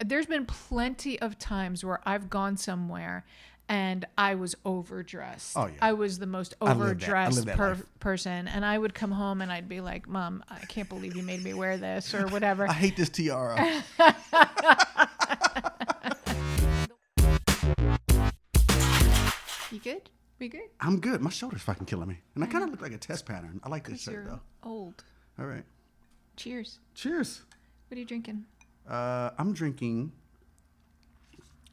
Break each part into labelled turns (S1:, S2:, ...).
S1: there's been plenty of times where I've gone somewhere and I was overdressed.
S2: Oh, yeah.
S1: I was the most
S2: I live
S1: overdressed
S2: that life.
S1: person. And I would come home and I'd be like, Mom, I can't believe you made me wear this or whatever.
S2: I hate this tiara.
S1: You good? We good?
S2: I'm good. My shoulder's fucking killing me. And I kind of look like a test pattern. I like this shirt,
S1: You're
S2: though.
S1: old.
S2: All right.
S1: Cheers.
S2: Cheers.
S1: What are you drinking?
S2: I'm drinking...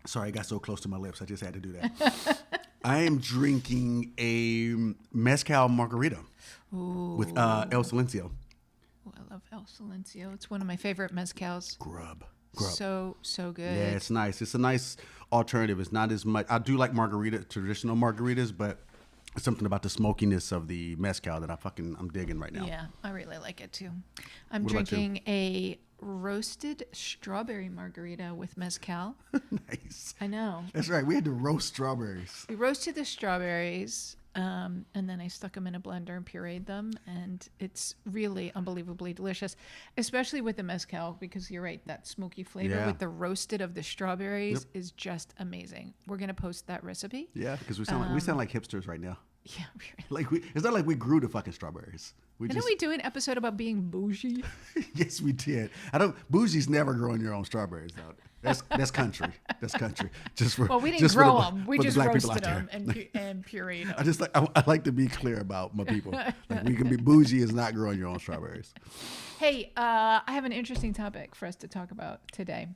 S2: Sorry, I got so close to my lips. I just had to do that. I am drinking a Mezcal Margarita with El Silencio.
S1: Oh, I love El Silencio. It's one of my favorite mezcals.
S2: Grub.
S1: So good.
S2: Yeah, it's nice. It's a nice alternative. It's not as much. I do like margarita, traditional margaritas, but it's something about the smokiness of the mezcal that I'm digging right now.
S1: Yeah, I really like it too. I'm
S2: What about you?
S1: drinking a roasted strawberry margarita with mezcal.
S2: Nice.
S1: I know.
S2: That's right. We had to roast strawberries.
S1: We roasted the strawberries, and then I stuck them in a blender and pureed them, and it's really unbelievably delicious, especially with the mezcal, because you're right, that smoky flavor with the roasted of the strawberries is just amazing. We're gonna post that recipe.
S2: Yeah, because we sound like hipsters right now.
S1: Yeah, really.
S2: It's not like we grew the fucking strawberries.
S1: Didn't we do an episode about being bougie?
S2: Yes, we did. Bougie's never growing your own strawberries though. That's country. That's country. Just for
S1: Well, we didn't
S2: just
S1: grow
S2: for
S1: them. We
S2: for the
S1: just
S2: black people
S1: roasted
S2: out
S1: them
S2: there.
S1: and pureed them.
S2: I like to be clear about my people. Like we can be bougie is not growing your own strawberries.
S1: Hey, I have an interesting topic for us to talk about today.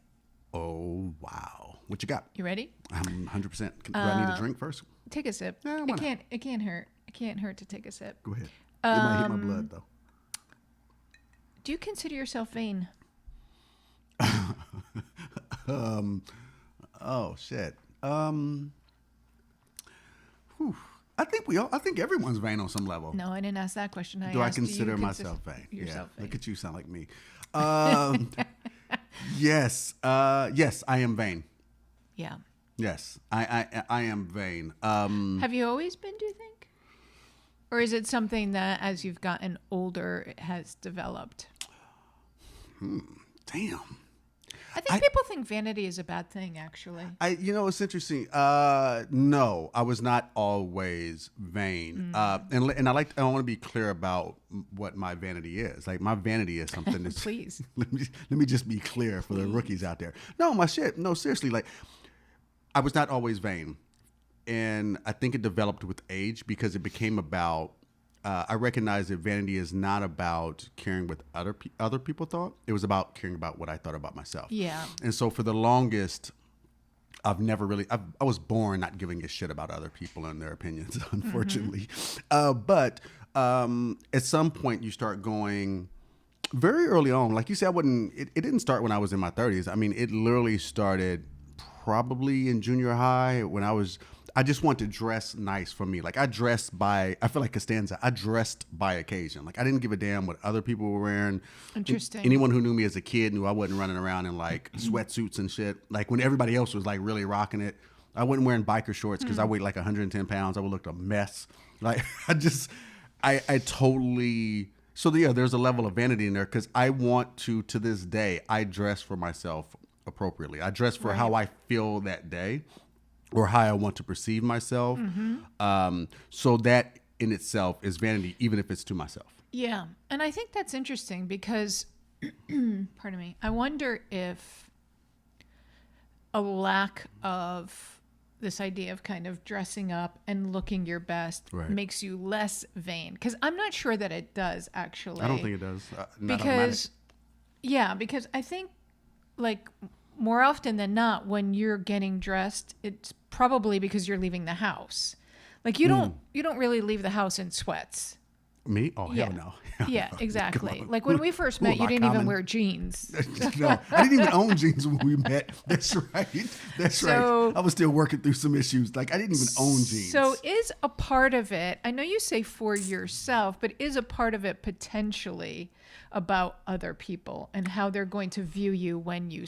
S2: Oh wow, what you got?
S1: You ready?
S2: I'm 100%. Do I need a drink first?
S1: Take a sip.
S2: Yeah, why not?
S1: It can't hurt. It can't hurt to take a sip.
S2: Go ahead. It might hit my blood though.
S1: Do you consider yourself vain?
S2: Oh shit. I think everyone's vain on some level.
S1: No, I didn't ask that question.
S2: Do I
S1: asked,
S2: consider
S1: you
S2: myself vain?
S1: yourself vain?
S2: Look at you, sound like me. Yes. Yes, I am vain.
S1: Yeah.
S2: Yes, I am vain.
S1: Have you always been, do you think? Or is it something that as you've gotten older, it has developed?
S2: Damn.
S1: I think people think vanity is a bad thing, actually.
S2: It's interesting. No, I was not always vain. And I want to be clear about what my vanity is. Like my vanity is something that's
S1: Please.
S2: let me just be clear for the rookies out there. No, seriously, like I was not always vain. And I think it developed with age because it became about I recognized that vanity is not about caring what other people thought. It was about caring about what I thought about myself.
S1: Yeah.
S2: And so for the longest, I was born not giving a shit about other people and their opinions, unfortunately. But at some point you start going very early on, like you said, it didn't start when I was in my 30s. I mean, it literally started probably in junior high when I just want to dress nice for me. Like I feel like Costanza, I dressed by occasion. Like I didn't give a damn what other people were wearing.
S1: Interesting.
S2: Anyone who knew me as a kid knew I wasn't running around in like sweatsuits and shit. Like when everybody else was like really rocking it, I wasn't wearing biker shorts because I weighed like 110 pounds. I would look a mess. Like I totally, so yeah, there's a level of vanity in there because I want to this day, I dress for myself appropriately. I dress for how I feel that day or how I want to perceive myself. So that in itself is vanity, even if it's to myself.
S1: Yeah. And I think that's interesting because, pardon me, I wonder if a lack of this idea of kind of dressing up and looking your best makes you less vain. Because I'm not sure that it does, actually.
S2: I don't think it does.
S1: Because I think like more often than not, when you're getting dressed, it's probably because you're leaving the house. Like you don't really leave the house in sweats.
S2: Me? Oh, hell no.
S1: Yeah, exactly. Like when we first met, you didn't even wear jeans.
S2: No, I didn't even own jeans when we met. That's right. Right. I was still working through some issues. Like I didn't even own jeans.
S1: So is a part of it, I know you say for yourself, but is a part of it potentially about other people and how they're going to view you when they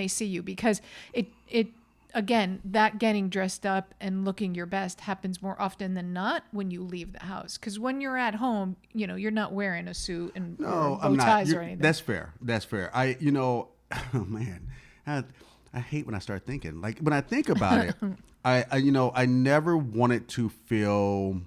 S1: see you? Because it again, that getting dressed up and looking your best happens more often than not when you leave the house. Because when you're at home, you're not wearing a suit and bow ties or anything.
S2: That's fair. oh man, I hate when I start thinking. Like when I think about it, I never wanted to feel.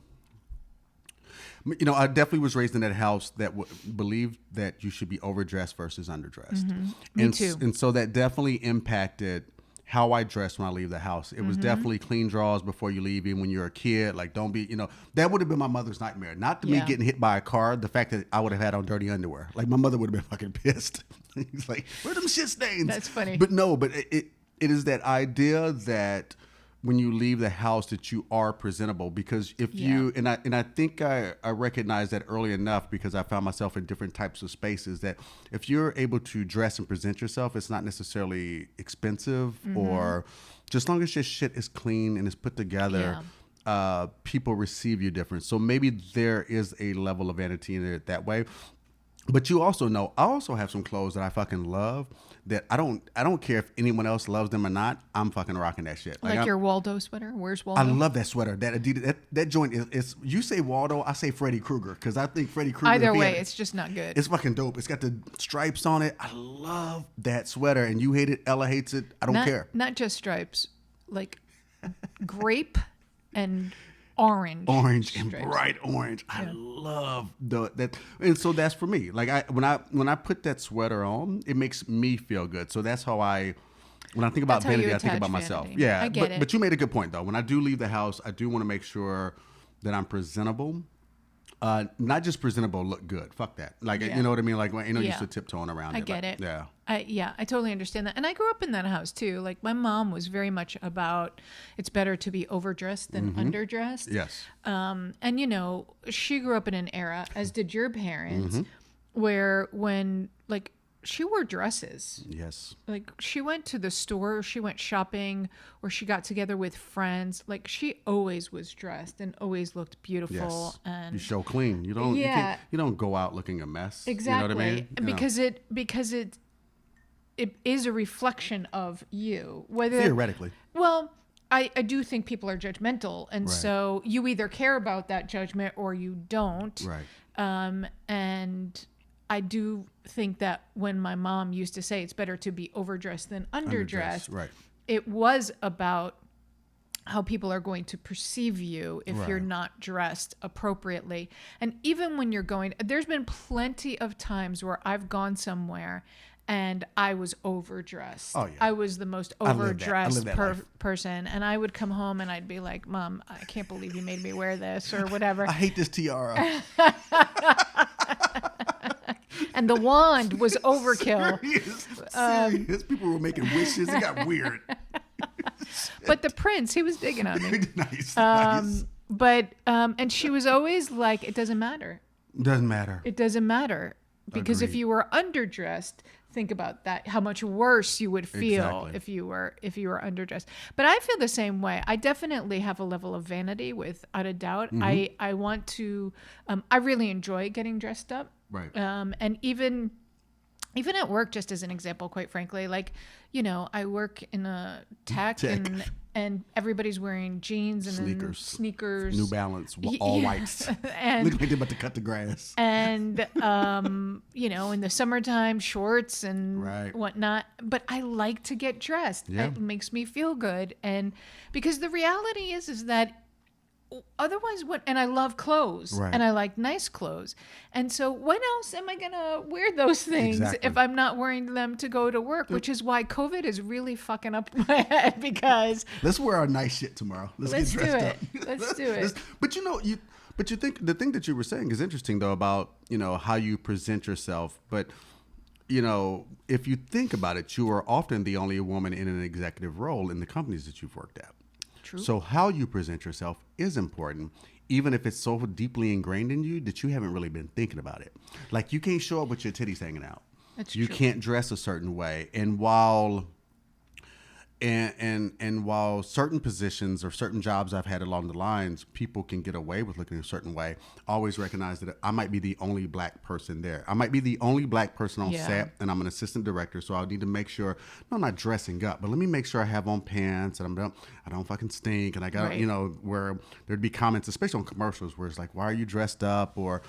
S2: I definitely was raised in that house that believed that you should be overdressed versus underdressed.
S1: Me too.
S2: And so that definitely impacted how I dress when I leave the house. It was definitely clean drawers before you leave, even when you're a kid. Like, don't be, that would have been my mother's nightmare. Not me getting hit by a car, the fact that I would have had on dirty underwear. Like, my mother would have been fucking pissed. He's like, where are them shit stains?
S1: That's funny.
S2: But no, it is that idea that when you leave the house that you are presentable, because if you and I think I recognized that early enough because I found myself in different types of spaces, that if you're able to dress and present yourself, it's not necessarily expensive or just as long as your shit is clean and is put together, people receive you different. So maybe there is a level of vanity in it that way. But you also know, I also have some clothes that I fucking love that I don't care if anyone else loves them or not. I'm fucking rocking that shit.
S1: Like your Waldo sweater? Where's Waldo?
S2: I love that sweater. That Adidas, that joint is you say Waldo, I say Freddy Krueger, because I think Freddy Krueger.
S1: Either way, it's just not good.
S2: It's fucking dope. It's got the stripes on it. I love that sweater, and you hate it. Ella hates it. I don't care.
S1: Not just stripes, like grape and orange
S2: and
S1: stripes.
S2: bright orange. I love that, and so that's for me. Like when I put that sweater on, it makes me feel good. So that's how when I think about vanity, I think about myself.
S1: Vanity.
S2: Yeah,
S1: I get it.
S2: But you made a good point though. When I do leave the house, I do want to make sure that I'm presentable. Not just presentable, look good. Fuck that. Like, you know what I mean? Like, ain't no use to tiptoeing around it.
S1: I get it.
S2: Yeah.
S1: I totally understand that. And I grew up in that house too. Like my mom was very much about it's better to be overdressed than underdressed.
S2: Yes.
S1: And she grew up in an era, as did your parents, where when like she wore dresses.
S2: Yes.
S1: Like she went to the store, she went shopping, or she got together with friends. Like she always was dressed and always looked beautiful.
S2: Yes.
S1: And
S2: you show clean. You don't. You don't go out looking a mess.
S1: Exactly.
S2: You know what I mean?
S1: Because it is a reflection of you. Whether
S2: theoretically.
S1: Well, I do think people are judgmental, and so you either care about that judgment or you don't.
S2: Right.
S1: And I do think that when my mom used to say it's better to be overdressed than underdressed,
S2: right.
S1: It was about how people are going to perceive you if you're not dressed appropriately. And even when you're there's been plenty of times where I've gone somewhere and I was overdressed.
S2: Oh, yeah.
S1: I was the most overdressed
S2: life.
S1: person. And I would come home and I'd be like, Mom, I can't believe you made me wear this or whatever.
S2: I hate this tiara.
S1: And the wand was overkill.
S2: Serious. People were making wishes. It got weird.
S1: But the prince, he was digging on me.
S2: Nice.
S1: But and she was always like, it doesn't matter.
S2: Doesn't matter.
S1: It doesn't matter. Because if
S2: Agreed.
S1: you were underdressed, think about that, how much worse you would feel
S2: Exactly.
S1: if you were underdressed. But I feel the same way. I definitely have a level of vanity, without a doubt. I want to I really enjoy getting dressed up.
S2: Right.
S1: And even at work, just as an example, quite frankly, like, I work in a tech. And everybody's wearing jeans and sneakers,
S2: New Balance, all whites.
S1: And
S2: look like they're about to cut the grass.
S1: And in the summertime, shorts and whatnot. But I like to get dressed.
S2: Yeah.
S1: It makes me feel good, and because the reality is that otherwise, and I love clothes, and I like nice clothes, and so when else am I gonna wear those things if I'm not wearing them to go to work? Which is why COVID is really fucking up my head, because
S2: let's wear our nice shit tomorrow. Let's get dressed up.
S1: Let's do it.
S2: But you think the thing that you were saying is interesting though, about how you present yourself, but if you think about it, you are often the only woman in an executive role in the companies that you've worked at.
S1: True.
S2: So how you present yourself is important, even if it's so deeply ingrained in you that you haven't really been thinking about it. Like, you can't show up with your titties hanging out.
S1: That's
S2: you
S1: true.
S2: can't dress a certain way. And while while certain positions or certain jobs I've had along the lines, people can get away with looking a certain way, I always recognize that I might be the only black person there. I might be the only black person on set, and I'm an assistant director, so I'll need to make sure, no, I'm not dressing up, but let me make sure I have on pants and I don't fucking stink, and I got, where there'd be comments, especially on commercials, where it's like, why are you dressed up? Or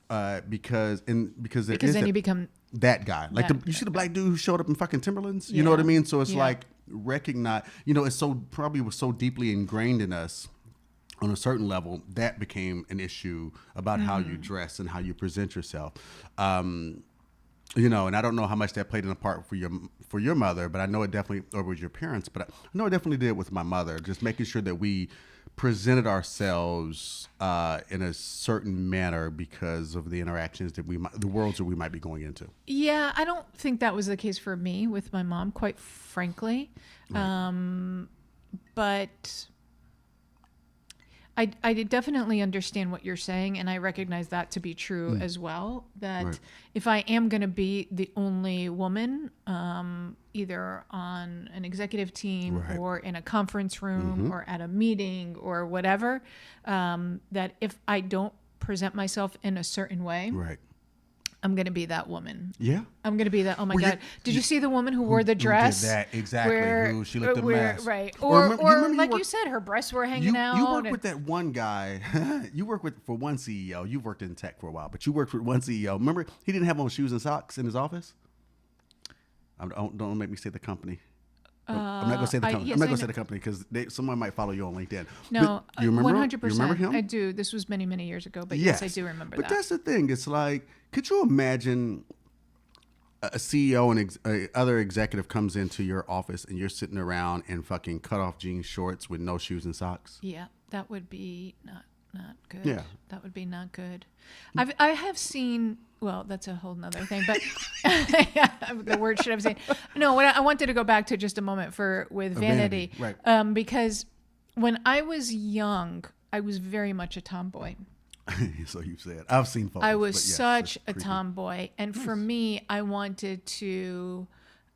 S2: because there
S1: Because
S2: is
S1: then
S2: that,
S1: you become
S2: that guy. Like
S1: that
S2: you see the black dude who showed up in fucking Timberlands. You know what I
S1: Yeah.
S2: mean? So it's
S1: Yeah.
S2: like recognize. You know, it's so probably was so deeply ingrained in us. On a certain level, that became an issue about how you dress and how you present yourself. You know, and I don't know how much that played in a part for your mother, but I know it definitely, or with your parents, but I know it definitely did with my mother. Just making sure that we presented ourselves in a certain manner because of the interactions that the worlds that we might be going into.
S1: Yeah, I don't think that was the case for me with my mom, quite frankly.
S2: Right.
S1: But I definitely understand what you're saying, and I recognize that to be true as well. That
S2: Right.
S1: if I am going to be the only woman, either on an executive team
S2: Right.
S1: or in a conference room or at a meeting or whatever, that if I don't present myself in a certain way,
S2: Right.
S1: I'm going to be that woman.
S2: Yeah.
S1: I'm going to be that. Oh my
S2: Well,
S1: God. Did you see the woman who wore the
S2: Who
S1: dress?
S2: did that exactly? Who she looked a mess.
S1: Right.
S2: Or
S1: Or,
S2: remember you
S1: like you
S2: worked-
S1: said, her breasts were hanging out.
S2: You worked
S1: and-
S2: with that one guy. You worked for one CEO. You worked in tech for a while, but you worked with one CEO. Remember, he didn't have on shoes and socks in his office. Don't make me say the company. I'm not gonna say the company.
S1: yes,
S2: I'm not
S1: I
S2: gonna say
S1: know.
S2: the company because someone might follow you on LinkedIn.
S1: No,
S2: But you remember?
S1: 100%.
S2: You remember him?
S1: I do. This was many, many years ago, but yes, I do remember
S2: But
S1: that.
S2: that's the thing. It's like, could you imagine a CEO and other executive comes into your office and you're sitting around in fucking cut off jean shorts with no shoes and socks?
S1: Yeah, that would be not good.
S2: Yeah.
S1: That would be not good. I have seen. Well, that's a whole nother thing, but the word should have seen. No, what I wanted to go back to just a moment with vanity,
S2: right.
S1: because when I was young, I was very much a tomboy.
S2: So you said. I've seen photos.
S1: I was
S2: but yes,
S1: such
S2: it's
S1: a
S2: creepy.
S1: tomboy. And for me, I wanted to,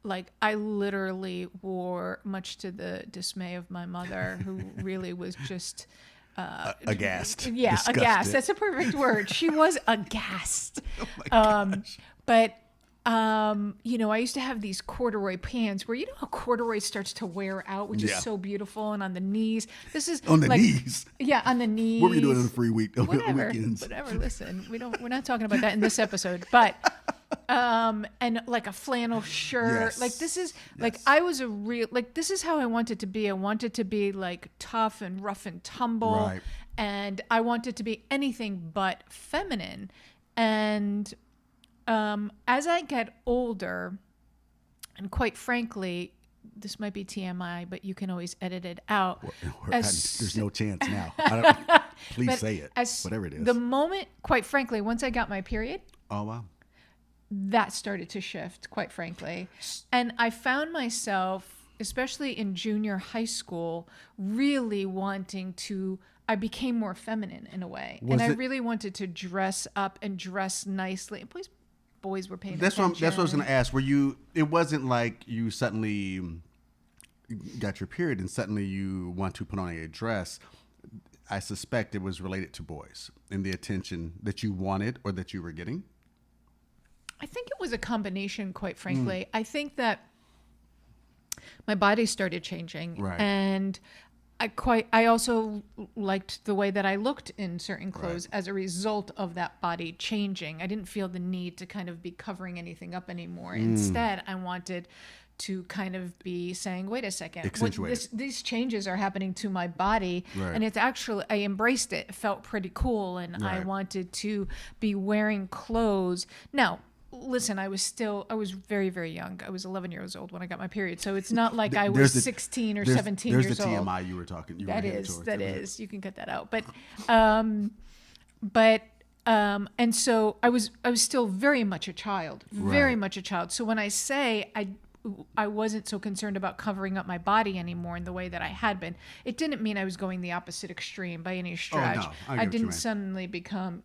S1: like, I literally wore, much to the dismay of my mother, who really was just...
S2: aghast.
S1: Yeah,
S2: Disgusted.
S1: aghast. That's a perfect word. She was aghast.
S2: Oh my gosh.
S1: But, you know, I used to have these corduroy pants where, you know how corduroy starts to wear out, which
S2: Yeah.
S1: is so beautiful, and on the knees. This is
S2: On the
S1: like,
S2: knees.
S1: Yeah, on the knees.
S2: What were you doing on the free week? On the
S1: Whatever.
S2: weekends?
S1: Whatever. Listen, we're not talking about that in this episode, but and like a flannel shirt.
S2: Yes.
S1: Like this is like
S2: Yes.
S1: I was a real like this is how I wanted to be. I wanted to be like tough and rough and tumble.
S2: Right.
S1: And I wanted to be anything but feminine. And as I get older, and quite frankly, this might be TMI, but you can always edit it out.
S2: There's no chance now. Please
S1: But
S2: say it. Whatever it is.
S1: The moment, quite frankly, once I got my period,
S2: Oh wow.
S1: that started to shift, quite frankly. And I found myself, especially in junior high school, really wanting to, I became more feminine in a way. And I really wanted to dress up and dress nicely. And boys were paying attention.
S2: That's what I was going to ask. Were you? It wasn't like you suddenly got your period and suddenly you want to put on a dress. I suspect it was related to boys and the attention that you wanted or that you were getting.
S1: I think it was a combination, quite frankly. I think that my body started changing,
S2: Right.
S1: and I also liked the way that I looked in certain clothes
S2: Right.
S1: as a result of that body changing. I didn't feel the need to kind of be covering anything up anymore. Instead, I wanted to kind of be saying, wait a second,
S2: Accentuate
S1: these changes are happening to my body.
S2: Right.
S1: And it's actually, I embraced it. It felt pretty cool. And I
S2: Right.
S1: wanted to be wearing clothes. Now, listen, I was very, very young. I was 11 years old when I got my period. So it's not like I was 16 or 17 years old.
S2: There's the TMI you were talking. You were headed towards.
S1: That is. You can cut that out. And so I was still very much a child, very
S2: Right.
S1: much a child. So when I say I wasn't so concerned about covering up my body anymore in the way that I had been, it didn't mean I was going the opposite extreme by any stretch.
S2: I get what
S1: I
S2: you
S1: didn't
S2: mean.
S1: suddenly become,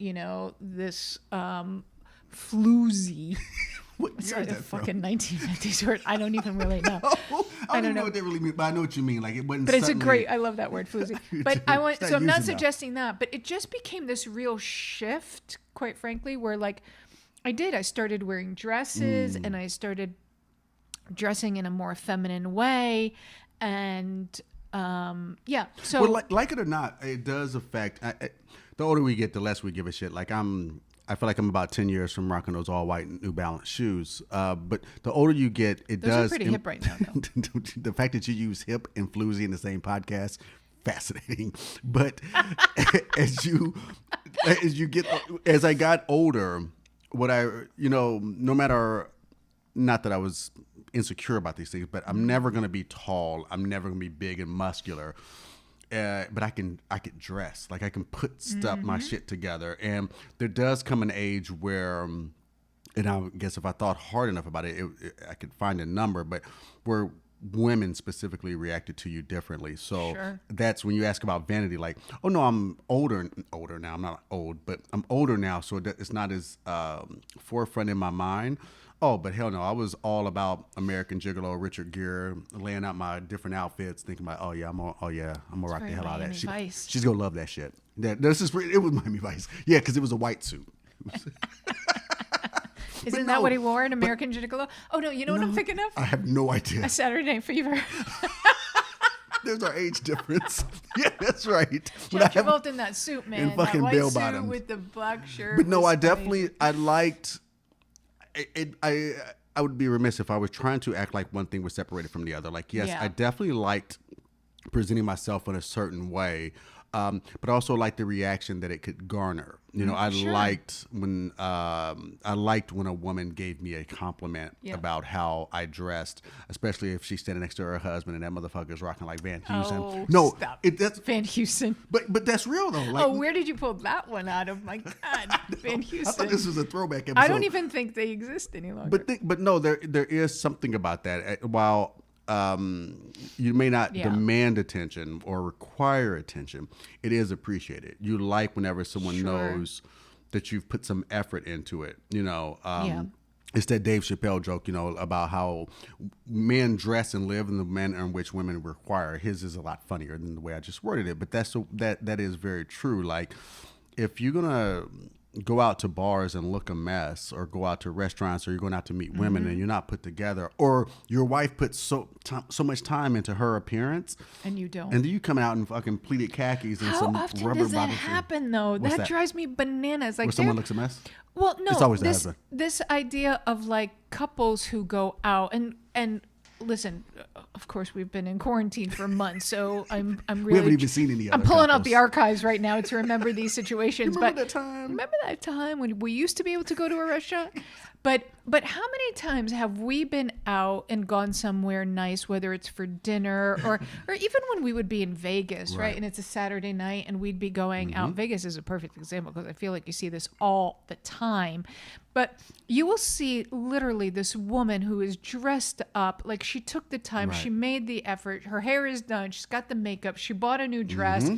S1: this floozy.
S2: What year
S1: Sorry,
S2: is
S1: the
S2: that from?
S1: fucking 1950s word. I don't even really know.
S2: I don't know what they really mean, but I know what you mean. Like it wasn't.
S1: But it's a
S2: suddenly-
S1: great. I love that word, floozy. But I want.
S2: Start
S1: So I'm not
S2: using that.
S1: suggesting that, but it just became this real shift, quite frankly, where like I started wearing dresses and I started dressing in a more feminine way, and yeah. So
S2: Well, like it or not, it does affect. The older we get, the less we give a shit. Like I I feel like I'm about 10 years from rocking those all white New Balance shoes. But the older you get,
S1: Those are pretty hip right now, though.
S2: The fact that you use hip and floozy in the same podcast, fascinating. But as I got older, no matter, not that I was insecure about these things, but I'm never going to be tall. I'm never going to be big and muscular. But I can dress, like I can put my shit together. And there does come an age where, and I guess if I thought hard enough about it, I could find a number, but where women specifically reacted to you differently. So that's when you ask about vanity, like, oh no, I'm older now. I'm not old, but I'm older now. So it's not as forefront in my mind. Oh, but hell no, I was all about American Gigolo, Richard Gere, laying out my different outfits, thinking about, I'm gonna rock the hell out of that. She's gonna love that shit. It was Miami Vice. Yeah, because it was a white suit.
S1: Isn't that what he wore in American Gigolo? Oh no, you know what I'm thinking of?
S2: I have no idea.
S1: A Saturday Night Fever.
S2: There's our age difference. Yeah, that's right.
S1: John Travolta in that suit, man.
S2: In fucking
S1: that white
S2: bell
S1: suit
S2: bottoms
S1: with the black shirt.
S2: But no, I liked. I would be remiss if I was trying to act like one thing was separated from the other. Like, yes, I definitely liked presenting myself in a certain way, but also like the reaction that it could garner. I liked when a woman gave me a compliment about how I dressed, especially if she's standing next to her husband and that motherfucker's rocking like Van Heusen.
S1: Oh,
S2: no,
S1: stop.
S2: That's
S1: Van Heusen.
S2: But that's real though. Like,
S1: where did you pull that one out of? My God, Van Heusen.
S2: I thought this was a throwback episode.
S1: I don't even think they exist any longer.
S2: But no, there is something about that. While you may not demand attention or require attention, it is appreciated. You like whenever someone knows that you've put some effort into it. It's that Dave Chappelle joke, about how men dress and live in the manner in which women require. His is a lot funnier than the way I just worded it, but that is very true. Like, if you're gonna go out to bars and look a mess, or go out to restaurants, or you're going out to meet women and you're not put together, or your wife puts so much time into her appearance
S1: and you don't,
S2: and then you come out in fucking pleated khakis and
S1: how
S2: some
S1: often
S2: rubber
S1: does that
S2: bottoms.
S1: happen though? That drives me bananas. Like,
S2: where someone looks a mess.
S1: Well, no,
S2: it's always the husband.
S1: This idea of like couples who go out and listen, of course, we've been in quarantine for months, so I'm really.
S2: We haven't even seen any other.
S1: I'm pulling out the archives right now to remember these situations.
S2: Remember that time
S1: when we used to be able to go to a restaurant? But how many times have we been out and gone somewhere nice, whether it's for dinner or even when we would be in Vegas, right? And it's a Saturday night and we'd be going out. Vegas is a perfect example because I feel like you see this all the time. But you will see literally this woman who is dressed up, like she took the time, she made the effort, her hair is done, she's got the makeup, she bought a new dress,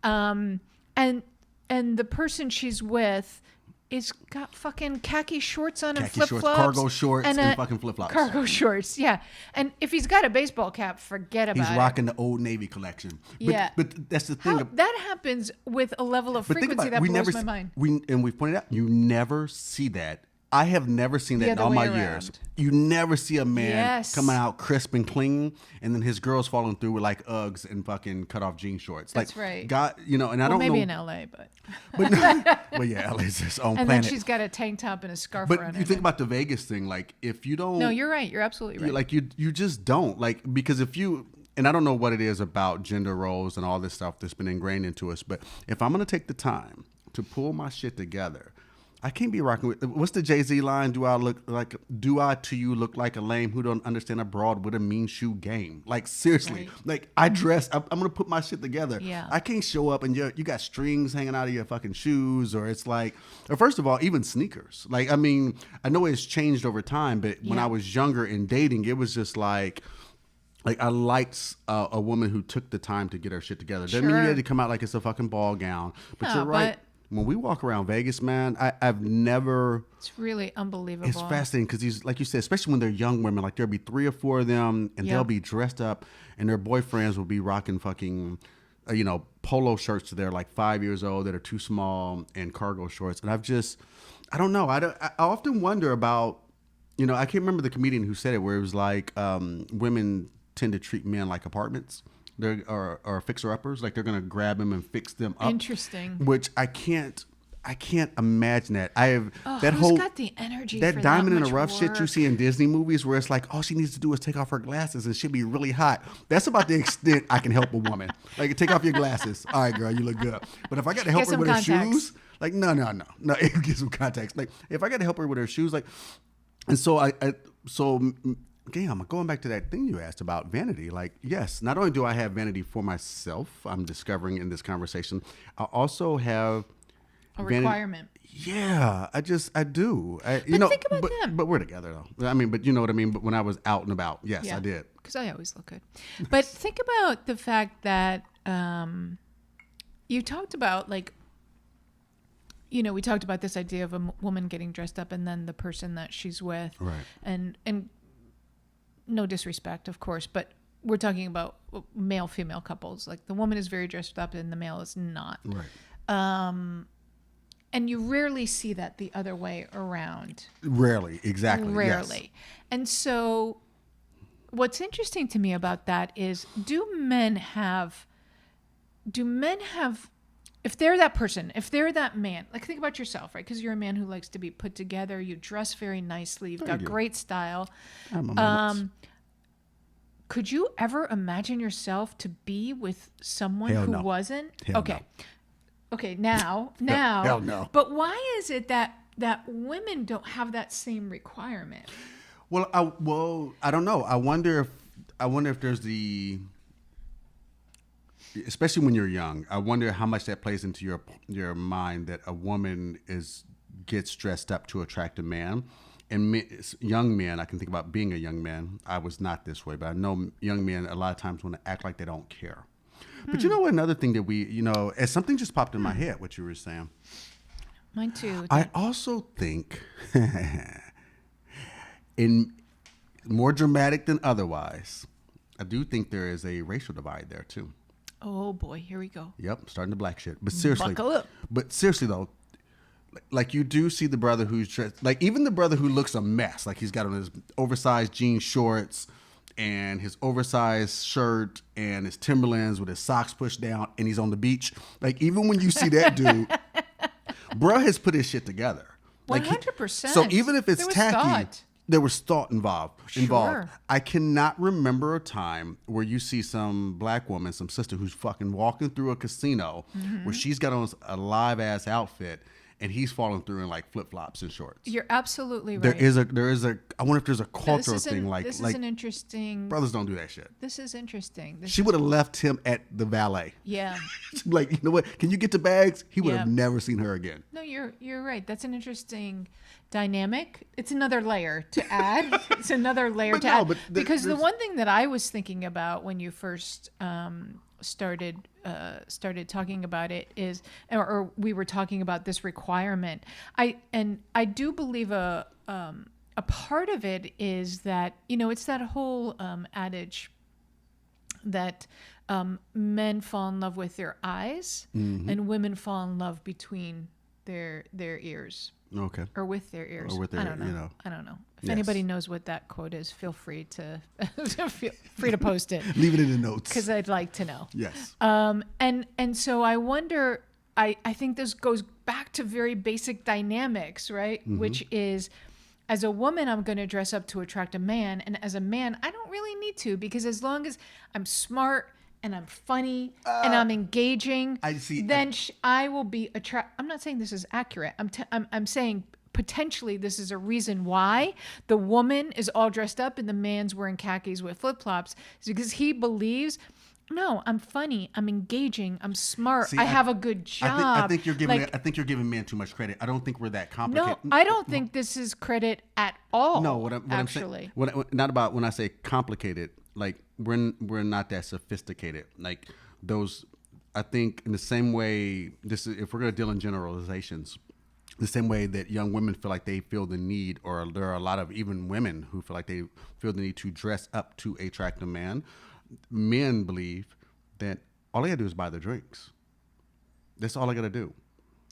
S1: and the person she's with is got fucking khaki shorts on and flip-flops.
S2: Cargo shorts and fucking flip-flops.
S1: Cargo shorts, yeah. And if he's got a baseball cap, forget about it.
S2: He's rocking the Old Navy collection. But that's the thing.
S1: That happens with a level of frequency that blows my mind.
S2: We've pointed out, you never see that. I have never seen that in all my years. You never see a man coming out crisp and clean, and then his girl's falling through with like Uggs and fucking cut off jean shorts.
S1: That's right.
S2: God, and I don't know.
S1: Maybe in LA, but
S2: well, yeah, LA's its own
S1: and
S2: planet.
S1: Then she's got a tank top and a scarf
S2: around
S1: her.
S2: But you think about the Vegas thing, like if you don't.
S1: No, you're right. You're absolutely right.
S2: Like you just don't because if you. And I don't know what it is about gender roles and all this stuff that's been ingrained into us, but if I'm going to take the time to pull my shit together, I can't be rocking with. What's the Jay-Z line? Do I to you look like a lame who don't understand a broad with a mean shoe game? Like seriously, like I dress. I'm gonna put my shit together.
S1: Yeah.
S2: I can't show up and you got strings hanging out of your fucking shoes, or it's like, or first of all, even sneakers. Like I mean, I know it's changed over time, but when I was younger and dating, it was just like I liked a woman who took the time to get her shit together. Doesn't mean you had to come out like it's a fucking ball gown, but you're right. When we walk around Vegas, man, I've never.
S1: It's really unbelievable.
S2: It's fascinating because these, like you said, especially when they're young women, like there'll be 3 or 4 of them, and they'll be dressed up, and their boyfriends will be rocking fucking, polo shirts. They're like 5 years old that are too small, and cargo shorts. And I don't know. I often wonder about, I can't remember the comedian who said it, where it was like women tend to treat men like apartments. They're or fixer uppers, like they're gonna grab them and fix them up.
S1: Interesting.
S2: Which I I can't imagine that. I have that
S1: who's
S2: whole
S1: got the energy
S2: that
S1: for
S2: diamond
S1: that
S2: in the
S1: much
S2: rough shit you
S1: work?
S2: see in Disney movies, where it's like all she needs to do is take off her glasses and she'll be really hot. That's about the extent I can help a woman. Like, take off your glasses. All right, girl, you look good. But if I got to help
S1: Get
S2: her
S1: some
S2: with
S1: contacts.
S2: her shoes, like no, get some contacts. Like if I got to help her with her shoes, like, and so Again, I'm going back to that thing you asked about vanity. Like, yes, not only do I have vanity for myself, I'm discovering in this conversation, I also have
S1: A
S2: vanity.
S1: requirement.
S2: Yeah, I do.
S1: Think about them.
S2: But we're together though. I mean, but you know what I mean. But when I was out and about, yes, I did.
S1: Because I always look good. But think about the fact that you talked about, like, we talked about this idea of a woman getting dressed up and then the person that she's with.
S2: Right.
S1: And no disrespect, of course, but we're talking about male-female couples. Like, the woman is very dressed up and the male is not.
S2: Right.
S1: And you rarely see that the other way around.
S2: Rarely, exactly.
S1: Rarely.
S2: Yes.
S1: And so what's interesting to me about that is, do men have, if they're that person, if they're that man, like, think about yourself, right? Because you're a man who likes to be put together. You dress very nicely. You've got great style. Could you ever imagine yourself to be with someone
S2: Hell
S1: who
S2: no.
S1: Wasn't?
S2: Hell
S1: Okay.
S2: no.
S1: Okay, now.
S2: Hell no.
S1: But why is it that women don't have that same requirement?
S2: Well, I don't know. I wonder if there's especially when you're young, I wonder how much that plays into your mind, that a woman gets dressed up to attract a man. And young men, I can think about being a young man. I was not this way, but I know young men a lot of times want to act like they don't care. But you know what? Another thing that as something just popped in my head, what you were saying.
S1: Mine too.
S2: I also think, in more dramatic than otherwise, I do think there is a racial divide there too.
S1: Oh boy, here we go.
S2: Yep, starting the black shit. But seriously,
S1: Buckle up.
S2: But seriously though, like, you do see the brother who's dressed, like, even the brother who looks a mess, like he's got on his oversized jean shorts and his oversized shirt and his Timberlands with his socks pushed down, and he's on the beach. Like, even when you see that dude, bruh has put his shit together. Like,
S1: 100%.
S2: So even if it's
S1: There was
S2: tacky,
S1: thought.
S2: there was thought involved.
S1: Sure.
S2: I cannot remember a time where you see some black woman, some sister who's fucking walking through a casino where she's got on a live ass outfit and he's falling through in like flip flops and shorts.
S1: You're absolutely right.
S2: There is a. I wonder if there's a cultural thing
S1: This is an interesting.
S2: brothers don't do that shit.
S1: This is interesting.
S2: She would have left him at the valet.
S1: Yeah.
S2: Like, you know what? Can you get the bags? He would have
S1: Yeah.
S2: never seen her again.
S1: No, you're right. That's an interesting dynamic. It's another layer to add. It's another layer
S2: But
S1: to
S2: no,
S1: add.
S2: but
S1: Because the
S2: there's-
S1: one thing that I was thinking about when you first started talking about it is, or we were talking about this requirement. I do believe a part of it is that, it's that whole adage that men fall in love with their eyes and women fall in love between their ears.
S2: Okay.
S1: Or with their ears.
S2: Or with their,
S1: I don't know.
S2: you know.
S1: I don't know. If
S2: Yes.
S1: anybody knows what that quote is, feel free to feel free to post it,
S2: Leave it in the notes.
S1: because I'd like to know.
S2: Yes.
S1: And so I wonder. I think this goes back to very basic dynamics, right? Which is, as a woman, I'm going to dress up to attract a man, and as a man, I don't really need to, because as long as I'm smart and I'm funny and I'm engaging,
S2: I see.
S1: then I will be I'm not saying this is accurate. I'm saying potentially this is a reason why the woman is all dressed up and the man's wearing khakis with flip-flops, is because he believes, no, I'm funny, I'm engaging, I'm smart,
S2: See,
S1: I have a good job.
S2: I think you're giving men too much credit. I don't think we're that complicated.
S1: No, I don't think this is credit at all.
S2: No, what I'm
S1: actually.
S2: saying, not about when I say complicated. Like, we're not that sophisticated. Like, those, I think, in the same way, if we're gonna deal in generalizations, the same way that young women feel like they feel the need, or there are a lot of even women who feel like they feel the need to dress up to attract a man. Men believe that all I gotta do is buy the drinks. That's all I gotta do.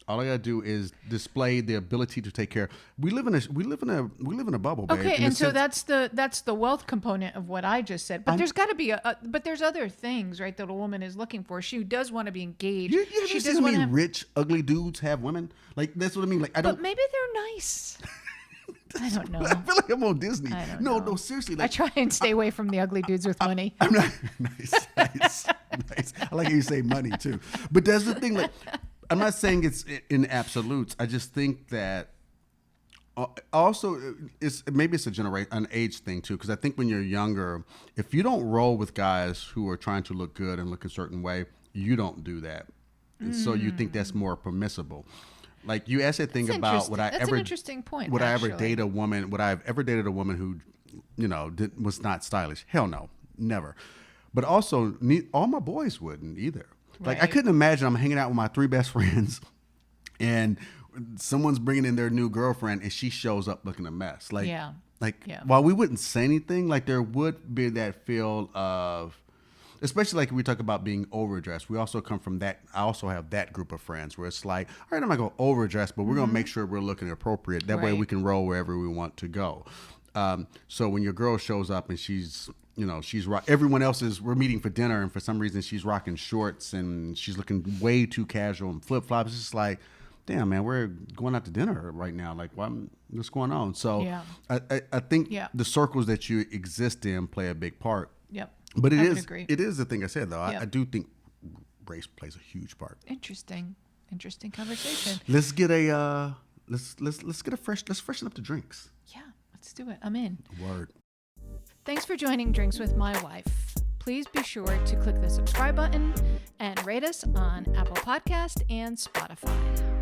S2: All I gotta do is display the ability to take care. We live in a bubble, babe.
S1: Okay,
S2: in a
S1: and so
S2: sense.
S1: that's the wealth component of what I just said. But there's got to be but there's other things, right, that a woman is looking for. She does want to be engaged.
S2: You
S1: She
S2: see
S1: does
S2: how
S1: want
S2: many
S1: to have,
S2: rich, ugly dudes have women? Like that's what I mean. Like I don't.
S1: but maybe they're nice. I don't know.
S2: I feel like I'm on Disney.
S1: I don't
S2: No,
S1: know.
S2: seriously.
S1: I
S2: Like
S1: try and stay away from the ugly dudes with money.
S2: I'm not nice. I like how you say money too. But that's the thing. Like, I'm not saying it's in absolutes. I just think that also maybe it's an age thing too. Because I think when you're younger, if you don't roll with guys who are trying to look good and look a certain way, you don't do that. And so you think that's more permissible. Like you asked that thing
S1: That's
S2: about
S1: interesting. An interesting point.
S2: Would I ever
S1: actually.
S2: date a woman? Would I have ever dated a woman who, was not stylish? Hell no, never. But also, all my boys wouldn't either. Like I
S1: Right.
S2: couldn't imagine I'm hanging out with my 3 best friends, and someone's bringing in their new girlfriend, and she shows up looking a mess. Like,
S1: Yeah. Yeah.
S2: while we wouldn't say anything, like there would be that feel of. Especially like we talk about being overdressed. We also come from that. I also have that group of friends where it's like, all right, I'm not going to overdress, but we're going to make sure we're looking appropriate. That way
S1: Right.
S2: we can roll wherever we want to go. So when your girl shows up and she's everyone else we're meeting for dinner, and for some reason she's rocking shorts and she's looking way too casual and flip flops. It's just like, damn, man, we're going out to dinner right now. Like, what's going on? So
S1: Yeah.
S2: I think
S1: Yeah.
S2: the circles that you exist in play a big part.
S1: Yep.
S2: But
S1: I would agree.
S2: it is the thing I said though.
S1: Yep.
S2: I do think race plays a huge part.
S1: Interesting conversation.
S2: Let's get a let's freshen up the drinks.
S1: Yeah, let's do it. I'm in.
S2: Word.
S1: Thanks for joining Drinks with My Wife. Please be sure to click the subscribe button and rate us on Apple Podcast and Spotify.